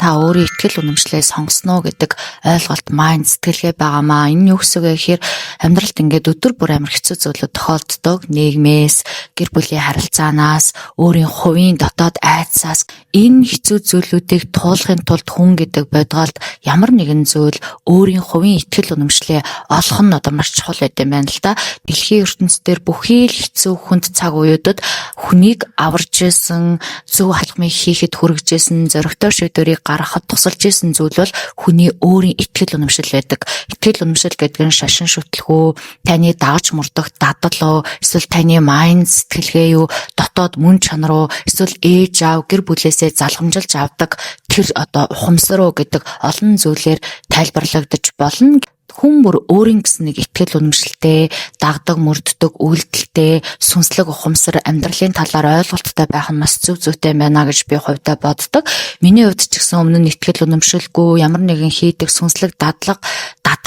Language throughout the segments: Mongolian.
та өөрийн итгэл үнэмшлээ сонгосноо гэдэг ойлголт mind сэтгэлгээ байгаамаа. Энэ юу гэсэн үг вэ гэхээр амьдралд ингээд өдөр бүр амар хэцүү зүйлүүд тохиолддог. Нийгмээс, гэр бүлийн харилцаанаас, өөрийн хувийн дотоод айдсаас энэ хэцүү зүйлүүдийг туулахын тулд хүн гэдэг бодголд ямар нэгэн зүйл өөрийн хувийн итгэл үнэмшлээ олох нь одоо маш чухал байт юм байна л да. Дэлхийн ертөнцийн бүхий л хэцүү хүнд цаг үеүүдэд хүнийг аварж исэн, зөв алхмыг хийхэд хүргэж исэн, зоригтой шийдвэрийг гаргахад тусалж исэн зүйл бол хүний өөрийн итгэл үнэмшил байдаг. Итгэл үнэмшил гэдэг нь шашин шүтлгөө, таны дагаж мурдах дадал уу, эсвэл таны майнд сэтгэлгээ юу, дотоод мөн чанар уу, эсвэл ээж аав гэр бүлээсээ залхамжилж авдаг тэр одоо ухамсар уу гэдэг олон зүйлээр тайлбарлагдаж болно. Хүн бүр өөрийн гэсэн нэг итгэл үнэмшилтэй, дагдаг, мөрддөг, үйлдэлтэй, сүнслэг ухамсар, амьдралын талаар ойлголттой байх нь маш зөв зүйтэй байна гэж би хувьдаа боддог. Миний хувьд ч гэсэн өмнө нь итгэл үнэмшилгүй, ямар нэгэн хийдэг сүнслэг дадал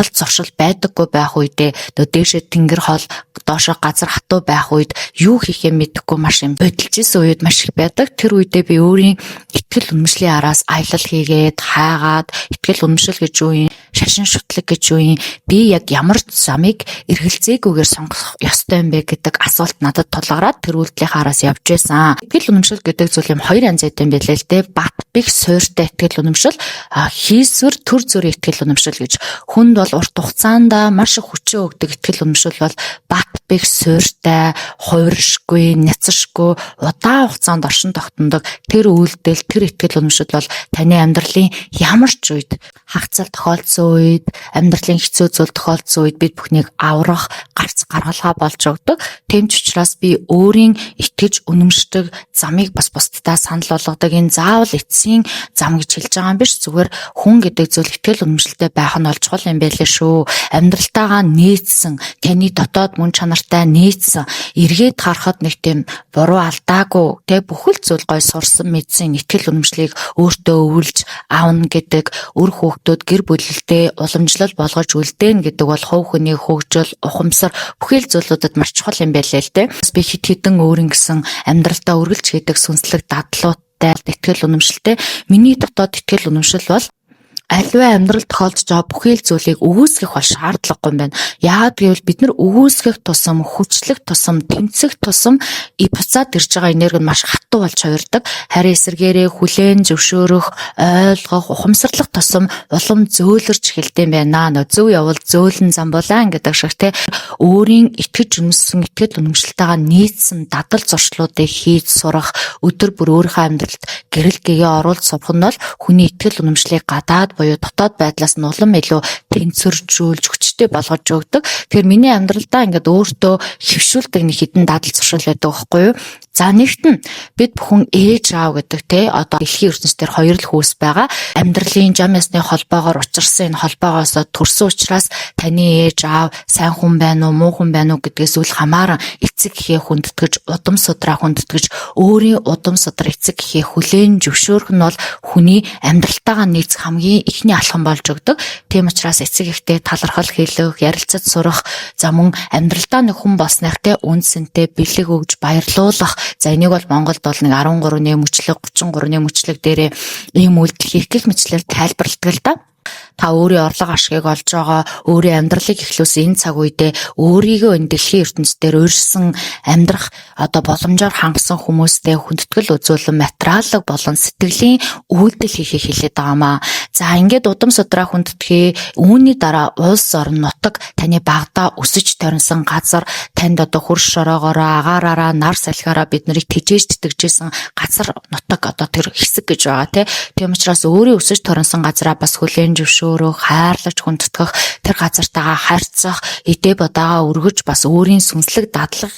зуршил байдаггүй байх үедээ дээшээ тэнгэр хол, доошоо газар хатуу байх үед юу хийхээ мэдэхгүй маш юм бодолж исэн үед маш их байдаг. Тэр үедээ би өөрийн итгэл үнэмшлийн араас аялал хийгээд, хайгаад, итгэл үнэмшил гэж юу юм, шашин шүтлэг гэж юу юм, би яг ямар замыг эргэлзээгүйгээр сонгох ёстой юм бэ гэдэг асуулт надад тулгараад тэр үйлдэлийн араас явж байсан. Итгэл үнэмшил гэдэг зүйл юм хоёр янз байдаг юм билээ л дээ. Бат бих суйртай итгэл үнэмшил, хийсвэр төр зүрийн итгэл үнэмшил гэж. Хүнд бол урт хугацаанд маш их хүчээ өгдөг итгэл үнэмшил бол бат бих суйртай, хувиршгүй, няцшгүй, удаан хугацаанд оршин тогтнодог тэр үйлдэл, тэр итгэл үнэмшил бол таны амьдралын ямар ч үед хагацал тохиолдсон үед, амьдралын хэцүү зүйл тохиолдсон үед бид бүхнийг аврах, гарц гаргалгаа болж өгдөг. Тэмч учраас би өөрийн итгэж үнэмшдэг замыг бас бусдад санал болгодог. Энэ заавал эцсийн зам гэж хэлж байгаа юм биш. Зүгээр хүн гэдэг зүйл итгэл үнэмшилтэй байх нь бол чухал юм байлээ шүү. Амьдралтайгаа нийцсэн, таны дотоод мөн чанартай нийцсэн, эргээд харахад нэг тийм буруу алдаагүй, бүхэл зүйл гой сурсан мэдсэн итгэл үнэмшлийг өөртөө өвлж аавна гэдэг үр хүүхдүүд гэр бүлэлдээ уламжлал болгож үлдээн гэдэг бол хувь хүний хөгжил, ухамсар бүхэл зүйлүүдэд маш чухал юм байлээ л дээ. Би хит хитэн өөрийн гэсэн амьдралдаа үргэлж хийдэг сүнслэг дадлуудтай итгэл үнэмшилтэй. Миний дотоод итгэл үнэмшил бол аливаа амьдрал тохиолдож байгаа бүхэл зүйлийг өгөөсгөх бол шаардлагагүй юм байна. Яагаад гэвэл бид нар өгөөсгөх тусам, хүчлэх тусам, тэмцэх тусам буцаад ирж байгаа энерги нь маш хатуу болж хувирдаг. Харин эсэргээрээ хүлээн зөвшөөрөх, ойлгох, ухамсарлах тусам улам зөөлрч эхэлдэг юм байна. Зөв явал зөөлөн зам булаан гэдэг шиг те өөрийн итгэж үнэмшсэн итгэл үнэмшилтэйгээ нийцсэн дадал зуршлуудыг хийж сурах, өдөр бүр өөрийнхөө амьдралд гэрэл гэгээ оруулж сувах нь бол хүний итгэл үнэмшлийг гадаад буюу дотоод байдлаас нь улам илүү тэнцвэржүүлж хүчтэй болгож өгдөг. Тэгэхээр миний амьдралдаа ингээд өөртөө хөвшүүлдэг нэг хідэн дадал зуршил байдаг байхгүй юу? За нэгт нь бид бүхэн ээж аав гэдэг те одоо дэлхийн ертөнцийн хоёр л хүүс байгаа. Амьдралын жам ясны холбоогоор учирсан энэ холбоогоос төрсөн учраас таны ээж аав сайн хүн байна уу, муу хүн байна уу гэдгээс үл хамааран эцэг эхээ хүндэтгэж, удам судраа хүндэтгэж, өөрийн удам судар эцэг эхээ хүлээн зөвшөөрөх нь бол хүний амьдралтайгаа нийцэх хамгийн ихний алхам болж өгдөг. Тийм учраас эцэг эхтэй талархал хэлэх, ярилцаж сурах, за мөн амьдралдаа нэг хүн болсных те үнсэнтэй бэлэг өгж баярлуулах. За энийг бол Монголд бол нэг 13-ны мөчлөг, 33-ны мөчлөг дээрээ ийм үйлдэл хийх гэх мэтлэр тайлбарладаг л да. Та өөрийн орлого ашгийг олж байгаа, өөрийн амьдралыг эхлүүлсэн энэ цаг үедээ өөрийгөө энэ дэлхийн ертөнцийн өөрчлсөн амьдрах одоо боломжоор хангасан хүмүүстэй хүндэтгэл үзүүлэн материалог болон сэтгэлийн үйлдэл хийхийг хэлээд байгаамаа. За ингээд удам судраа хүндэтгэе, үүний дараа улс орн нутаг таны багада өсөж торинсон газар, танд одоо хөрш шороогоороо, агаараараа, нар салхиараа бид нарыг тэжээж тэтгэжсэн газар нутаг одоо тэр хэсэг гэж байгаа тийм учраас өөрийн өсөж торинсон газараа бас хүлээн зөвшөөрөх, хайрлаж хүндэтгэх, тэр газартаагаа харьцах, эдээ бодаага өргөж бас өөрийн сүнслэг дадлаг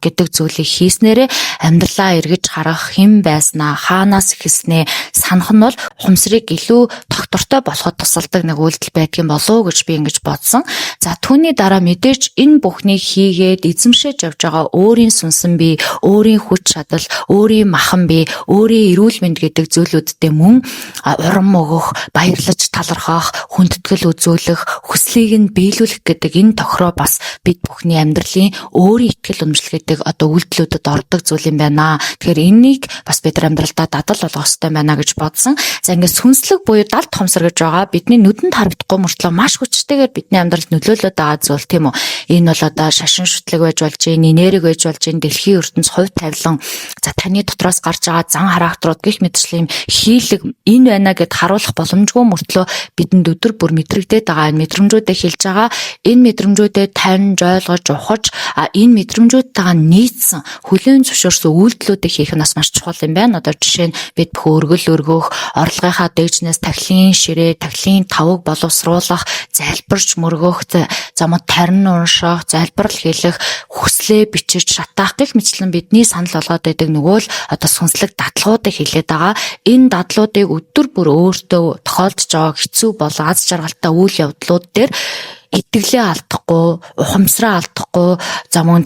гэдэг зүйлийг хийснээрээ амьдралаа эргэж харах, хэн байснаа, хаанаас эхэлснээ санах нь бол ухамсарыг илүү доктортой болоход тусалдаг нэг үйлдэл байдгийн болов уу гэж би ингэж бодсон. За түүний дараа мэдээж энэ бүхнийг хийгээд эзэмшиж явж байгаа өөрийн сүнсэн бие, өөрийн хүч чадал, өөрийн махан бие, өөрийн эрүүл мэнд гэдэг зүйлүүдтэй мөн урам өгөх, баярлаж талархах, хүндэтгэл үзүүлэх, хүслийг нь биелүүлэх гэдэг энэ тохироо бас бид бүхний амьдралын өөрийн итгэл үнэмшил гэдэг одоо үйлдэлүүдэд ордог зүйл юм байна. Тэгэхээр энийг бас бид нар амьдралдаа дадал болгох хэрэгтэй байна гэж бодсон. За ингээд сүнслэг буюу далд хомсор гэж байгаа бидний нүдэнд харагдахгүй мөртлөө маш хүчтэйгээр бидний амьдралд нөлөөлөд байгаа зүйл тийм үү. Энэ бол одоо шашин шүтлэг байж болж, энерги байж болж, дэлхийн ертөнц хувь тавилан, за таны дотроос гарч байгаа зан характерууд гэх мэтчлэн хийлэг энэ байна гэд харуулах боломжгүй мөртлөө бидэнд өдөр бүр мэдрэгдээд байгаа энэ мэдрэмжүүдээ хэлж байгаа. Энэ мэдрэмжүүдээ таньж ойлгож ухаж энэ мэдрэмжүүдтэйгээ нийцсэн хүлээн зөвшөөрсөн үйлдэлүүдийг хийх нь бас маш чухал юм байна. Одоо жишээ нь бид бүх өргөл өргөх, орлогынхаа дэгжнээс тахилын ширээ, тахилын тавыг боловсруулах, залбирч мөргөх, замд тарин унших, залбирал хийх, хүслээ бичиж шатаах гэх мэтлэн бидний санал болгоод байдаг нөгөө л одоо сүнслэг дадлагуудыг хэлээд байгаа. Энэ дадлуудыг өдөр бүр өөртөө тохиолдож байгаа хэцүү бол аз жаргалтай үйл явдлууд дээр итгэлээ алдахгүй, ухамсараа алдахгүй,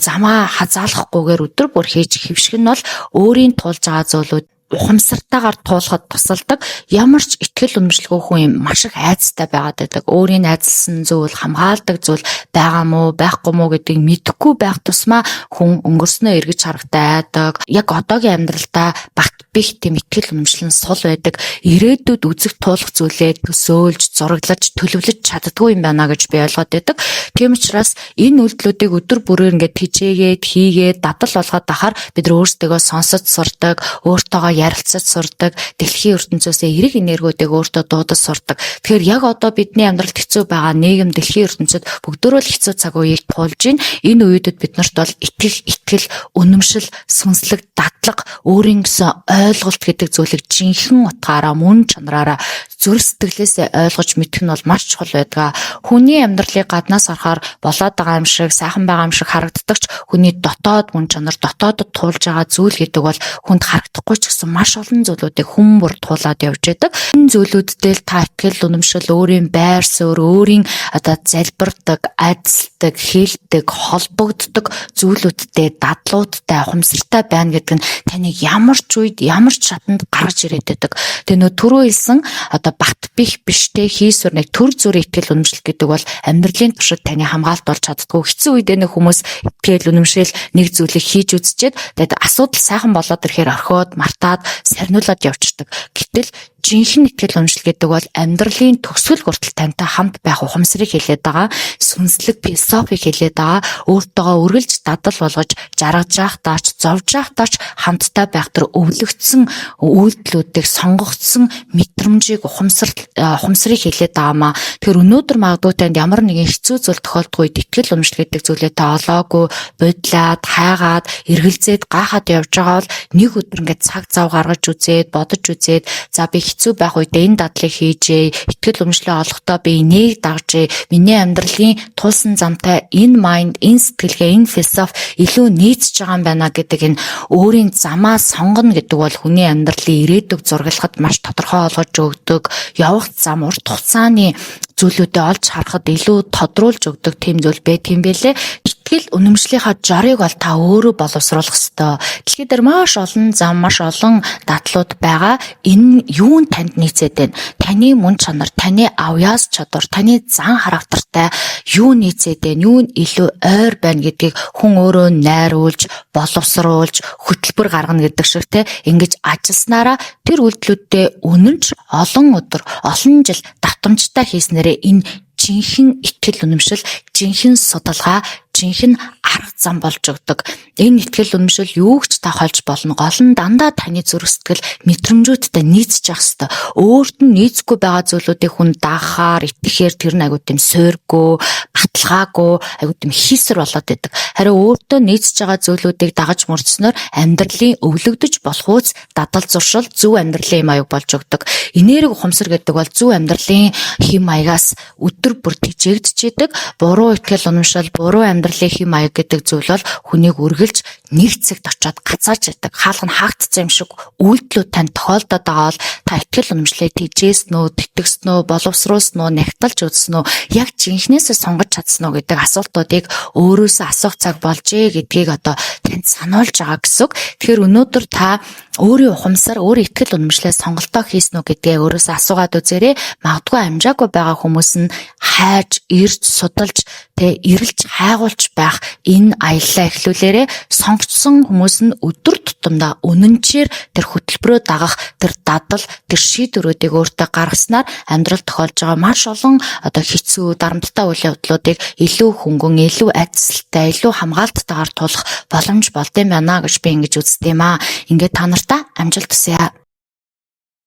замаа хазаалахгүйгээр өдөр бүр хийж хөвших нь бол өөрийн тулж байгаа зүйлүүд ухамсартайгаар туулахад тусалдаг ямар ч итгэл үнэмшлгүй хүн юм маш их айцтай байгаад байдаг. Өөрийн айцлсан зүйл, хамгаалдаг зүйл байгаа мó, байхгүй мó гэдгийг мэдэхгүй байх тусмаа хүн өнгөрснөө эргэж харахтай айдаг. Яг одоогийн амьдралдаа багт бих тийм итгэл үнэмшлэн сул байдаг. Ирээдүйд үзэх туулах зүйлээ төсөөлж, зураглаж, төлөвлөж чаддгүй юм байна гэж би ойлгоод байдаг. Тийм учраас энэ үйлдэлүүдийг өдөр бүрээр ингээд хичээгээд, хийгээд, дадал болгоод ахаар бид нар өөрсдөө сонсож сурдаг, өөртөөгөө ярилцаж сурдаг, дэлхийн ертөнцөөс эрэг энергиудыг өөртөө дуудаж сурдаг. Тэгэхээр яг одоо бидний амьдралд хэцүү байгаа нийгэм, дэлхийн ертөнцид бүгдөө л хэцүү цаг үеийг туулж байна. Энэ үедэд биднэрт бол итгэл, үнэмшил, сүнслэг дадлага, өөрийн гэсэн ойлголт гэдэг зүйлийг жинхэнэ утгаараа, мөн чанараараа зүрх сэтгэлээсээ ойлгож мэдэх нь бол маш чухал байдаг. Хүний амьдралыг гаднаас харахаар болоод байгаа юм шиг, сайхан байгаа юм шиг харагддаг ч хүний дотоод мөн чанар, дотоодод туулж байгаа зүйл гэдэг бол хүнд харагдахгүй ч гэсэн маш олон зүйлүүдийг хүн бүр туулаад явж байдаг. Энэ зүйлүүдтэй л та итгэл үнэмшил, өөрийн байр суурь, өөрийн одоо залбирдаг, айдасдаг, хийлдэг, холбогддог зүйлүүдтэй, дадлуудтай, ухамсартай байна гэдэг нь таныг ямар ч үед, ямар ч шатанд гаргаж ирээд байдаг. Тэгээ нөө түрүү хэлсэн одоо багт бих биштэй хийсвэр нэг төр зүрийн итгэл үнэмшил гэдэг бол амьдралын туршид таны хамгаалт болж чаддгүй. Хэцүү үед нэг хүмүүс итгэл үнэмшил нэг зүйлийг хийж үзчихэд тэгээд асуудал сайхан болоод ирэхээр орхиод, мартаад, сарниулаад явчихдаг. Гэтэл жинхэнэ итгэл үнэмшил гэдэг бол амьдралын төгсгөл хүртэл тантай хамт байх ухамсарыг хэлээд байгаа, сүнслэг философиг хэлээд байгаа, өөртөөгөө үргэлж дадал болгож, жаргаж явахдаач, зовж явахдаач хамттай байх төр өвлөгдсөн үйлдэлүүдийг сонгогдсон мэдрэмжийг ухамсарыг хэлээд байгаамаа. Тэгэхээр өнөөдөр магадгүй танд ямар нэгэн хэцүү зүйл тохиолдох үед итгэл үнэмшил гэдэг зүйлээ та олоогүй, бодлаад, хайгаад, эргэлзээд, гайхаад явж байгаа бол нэг өдөр ингээд цаг зав гаргаж үзээд, бодож үзээд, за би хэцүү байх үед энэ дадлыг хийжээ, итгэл үнэмшлээ олохдоо би энийг дагжээ, миний амьдралын тулсан замтай энэ майнд, энэ сэтгэлгээ, энэ философи илүү нийцж байгаа юм байна гэдэг энэ өөрийн замаа сонгоно гэдэг бол хүний амьдралын ирээдүг зургалахад маш тодорхой олгож өгдөг, явах зам, урт хугацааны зүйлүүдэд олж харахад илүү тодруулж өгдөг тийм зүйл байт юм бэлээ. Итгэл үнэмшлийнхаа жорыг бол та өөрөө боловсруулах ёстой. Дэлхийд дээр маш олон зам, маш олон дадлууд байгаа. Энэ юунд танд нийцээд байна? Таны мөн чанар, таны авьяас чадвар, таны зан характертай юу нийцээд байна? Юу илүү ойр байна гэдгийг хүн өөрөө найруулж, боловсруулж, хөтөлбөр гаргана гэдэг шиг те ингэж ажилласнараа тэр үйлдэлүүдтэй үнэн ч олон өдөр, олон жил давтамжтай хийснээрээ энэ жинхэнэ итгэл үнэмшил, жинхэнэ судалгаа, жинхэнэ арга зам болж өгдөг. Энэ итгэл үнэмшил юуг ч та холж болно. Гол нь дандаа таны зүрх сэтгэл мэдрэмжүүдтэй нийцж явах хэрэгтэй. Өөрт нь нийцгүй байгаа зүйлүүдийг хүн даахаар, итгэхээр тэр нь айгуу тийм суурьгүй, баталгаагүй, айгуу тийм хийсэр болоод байдаг. Харин өөртөө нийцж байгаа зүйлүүдийг дагаж мөрдснөөр амьдралын өвлөгдөж болох үс дадал зуршил, зөв амьдралын хэм маяг болж өгдөг. Энерги ухамсар гэдэг бол зөв амьдралын хэм маягаас өдөр бүр тэжээгдэж идэг. Буруу итгэл үнэмшил, буруу амьдралын хэм маяг гэдэг зүйл бол хүнийг үргэлж нэг цагт очиод гацааж ядаг, хаалга нь хаагдсан юм шиг үйлдэлүүд тань тохиолдоод байгаа бол та ихтгэл үнэмшлээ тэжээснөө, тэтгэснөө, боловсруулснөө, нягтлж үзснөө, яг жинхнээсээ сонгож чадсан уу гэдэг асуултуудыг өөрөөсөө асуух цаг болжээ гэдгийг одоо танд сануулж байгаа гэсэн үг. Тэгэхээр өнөөдөр та өөрийн ухамсар, өөрийн ихтгэл үнэмшлээ сонголтоо хийсэн үү гэдгээ өөрөөсөө асуугаад үзээрэй. Магадгүй амжаагүй байгаа хүмүүс нь хайж, ирж, судалж, эрэлж, хайгуулж байх энэ аяллаа эхлүүлээрэй. Сонгогдсон хүмүүс нь өдөр тутамдаа үнэнчээр тэр хөтөлбөрөө дагах, тэр дадал, тэр шийдвэрүүдийг өөртөө гаргаснаар амьдрал тохиолж байгаа маш олон одоо хэцүү, дарамттай үйл явдлуудыг илүү хөнгөн, илүү айдастай, илүү хамгаалттайгаар тулах боломж болд юм байна гэж би ингэж үздэг юм аа. Ингээд та нартай амжилт хүсье.